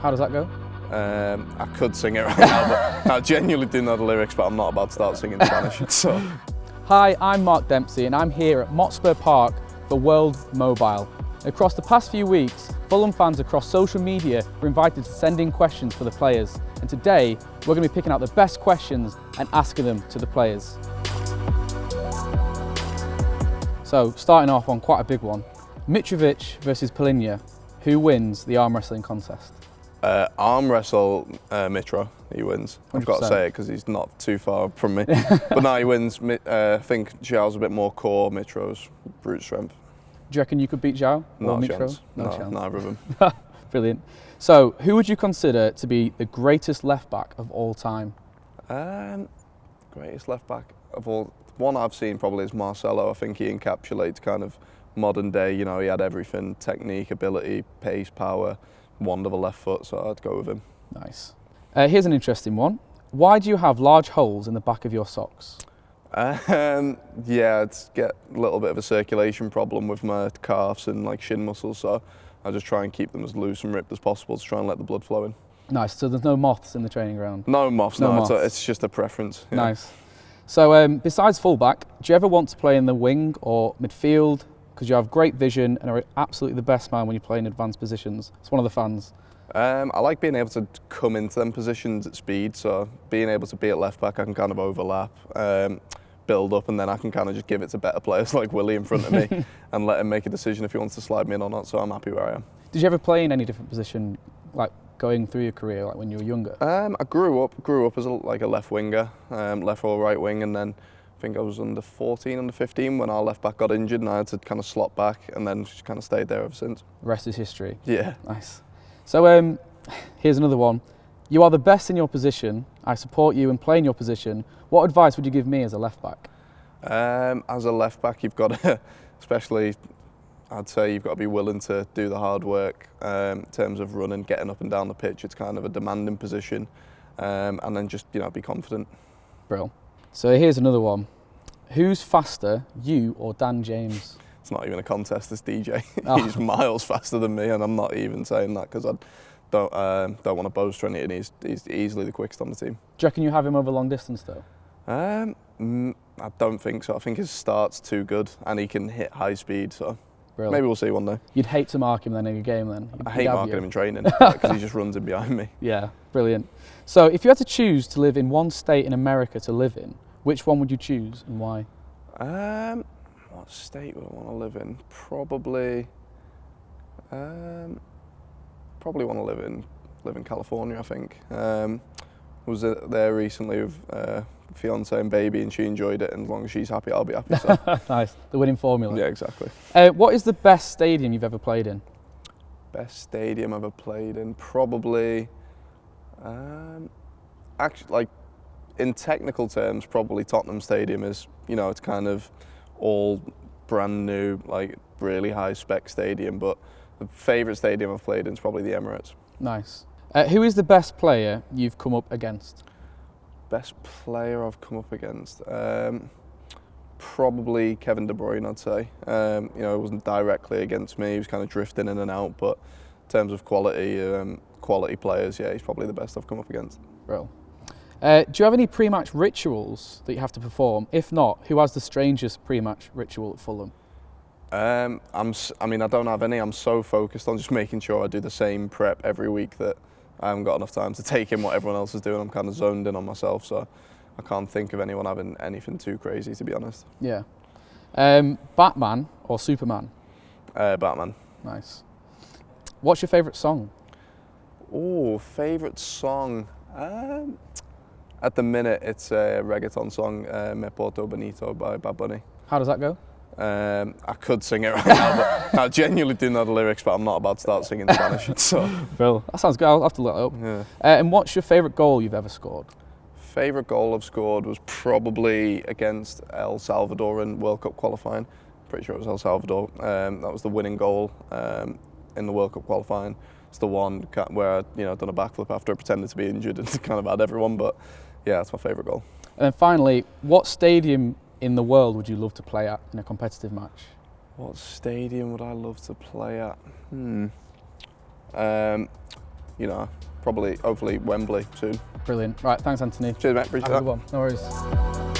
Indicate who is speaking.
Speaker 1: How does that go?
Speaker 2: I could sing it right now, but I genuinely do know the lyrics, but I'm not about to start singing Spanish. So.
Speaker 1: Hi, I'm Mark Dempsey and I'm here at Motspur Park for World Mobile. Across the past few weeks, Fulham fans across social media were invited to send in questions for the players, and today we're going to be picking out the best questions and asking them to the players. So, starting off on quite a big one, Mitrović versus Palhinha, who wins the arm wrestling contest?
Speaker 2: Arm wrestle Mitro, he wins. 100%. I've got to say it because he's not too far from me. But no, he wins. I think João's a bit more core, Mitro's brute strength.
Speaker 1: Do you reckon you could beat João?
Speaker 2: No
Speaker 1: Mitro?
Speaker 2: chance.
Speaker 1: No chance.
Speaker 2: Neither of them.
Speaker 1: Brilliant. So, who would you consider to be the greatest left back of all time?
Speaker 2: Greatest left back of all. One I've seen probably is Marcelo. I think he encapsulates kind of modern day. You know, he had everything: technique, ability, pace, power. Wonderful left foot, so I'd go with him.
Speaker 1: Nice. Here's an interesting one. Why do you have large holes in the back of your socks?
Speaker 2: Yeah, it's get a little bit of a circulation problem with my calves and like shin muscles, so I just try and keep them as loose and ripped as possible to try and let the blood flow in.
Speaker 1: Nice. So there's no moths in the training ground?
Speaker 2: No moths.
Speaker 1: No moths.
Speaker 2: It's just a preference. Yeah.
Speaker 1: Nice. So besides fullback, do you ever want to play in the wing or midfield? Because you have great vision and are absolutely the best man when you play in advanced positions. It's one of the fans.
Speaker 2: I like being able to come into them positions at speed, so being able to be at left back, I can kind of overlap, build up, and then I can kind of just give it to better players like Willie in front of me and let him make a decision if he wants to slide me in or not, so I'm happy where I am.
Speaker 1: Did you ever play in any different position, like going through your career, like when you were younger?
Speaker 2: I grew up as a left winger, left or right wing, and then I think I was under 14, under 15 when our left back got injured and I had to kind of slot back and then just kind of stayed there ever since.
Speaker 1: The rest is history.
Speaker 2: Yeah.
Speaker 1: Nice. So here's another one. You are the best in your position. I support you and play in your position. What advice would you give me as a left back?
Speaker 2: As a left back, you've got to, especially, I'd say you've got to be willing to do the hard work in terms of running, getting up and down the pitch. It's kind of a demanding position, and then just be confident.
Speaker 1: Brilliant. So here's another one. Who's faster, you or Dan James?
Speaker 2: It's not even a contest, it's DJ.
Speaker 1: Oh.
Speaker 2: He's miles faster than me, and I'm not even saying that because I don't want to boast or anything. He's easily the quickest on the team.
Speaker 1: Do you reckon you have him over long distance though?
Speaker 2: I don't think so. I think his start's too good and he can hit high speed, so
Speaker 1: Brilliant.
Speaker 2: Maybe we'll see one day.
Speaker 1: You'd hate to mark him then in a game then?
Speaker 2: I hate marking him in training because he just runs in behind me.
Speaker 1: Yeah, brilliant. So if you had to choose to live in one state in America to live in, which one would you choose and why?
Speaker 2: What state would I want to live in? Probably want to live in California, I think. Was there recently with fiance and baby, and she enjoyed it, and as long as she's happy, I'll be happy. So.
Speaker 1: Nice, the winning formula.
Speaker 2: Yeah, exactly.
Speaker 1: What is the best stadium you've ever played in?
Speaker 2: Best stadium I've ever played in? Probably, actually, like, in technical terms, probably Tottenham Stadium is, it's kind of all brand new, like really high spec stadium, but the favourite stadium I've played in is probably the Emirates.
Speaker 1: Nice. Who is the best player you've come up against?
Speaker 2: Best player I've come up against? Probably Kevin De Bruyne, I'd say. It wasn't directly against me, he was kind of drifting in and out, but in terms of quality players, yeah, he's probably the best I've come up against.
Speaker 1: Bro. Do you have any pre-match rituals that you have to perform? If not, who has the strangest pre-match ritual at Fulham?
Speaker 2: I don't have any. I'm so focused on just making sure I do the same prep every week that I haven't got enough time to take in what everyone else is doing. I'm kind of zoned in on myself, so I can't think of anyone having anything too crazy, to be honest.
Speaker 1: Yeah. Batman or Superman?
Speaker 2: Batman.
Speaker 1: Nice. What's your favourite song?
Speaker 2: Oh, favourite song? At the minute, it's a reggaeton song, Me Porto Bonito by Bad Bunny.
Speaker 1: How does that go?
Speaker 2: I could sing it right now, but I genuinely do know the lyrics, but I'm not about to start singing Spanish. So.
Speaker 1: Bill, that sounds good. I'll have to look it up.
Speaker 2: Yeah.
Speaker 1: And what's your favourite goal you've ever scored?
Speaker 2: Favourite goal I've scored was probably against El Salvador in World Cup qualifying. Pretty sure it was El Salvador. That was the winning goal in the World Cup qualifying. It's the one where I, done a backflip after I pretended to be injured and kind of had everyone. But yeah, that's my favourite goal. And
Speaker 1: then finally, what stadium in the world would you love to play at in a competitive match?
Speaker 2: What stadium would I love to play at? you know, probably, hopefully Wembley soon.
Speaker 1: Brilliant. Right, thanks Anthony.
Speaker 2: Cheers mate, appreciate
Speaker 1: Have a
Speaker 2: that.
Speaker 1: good one. No worries.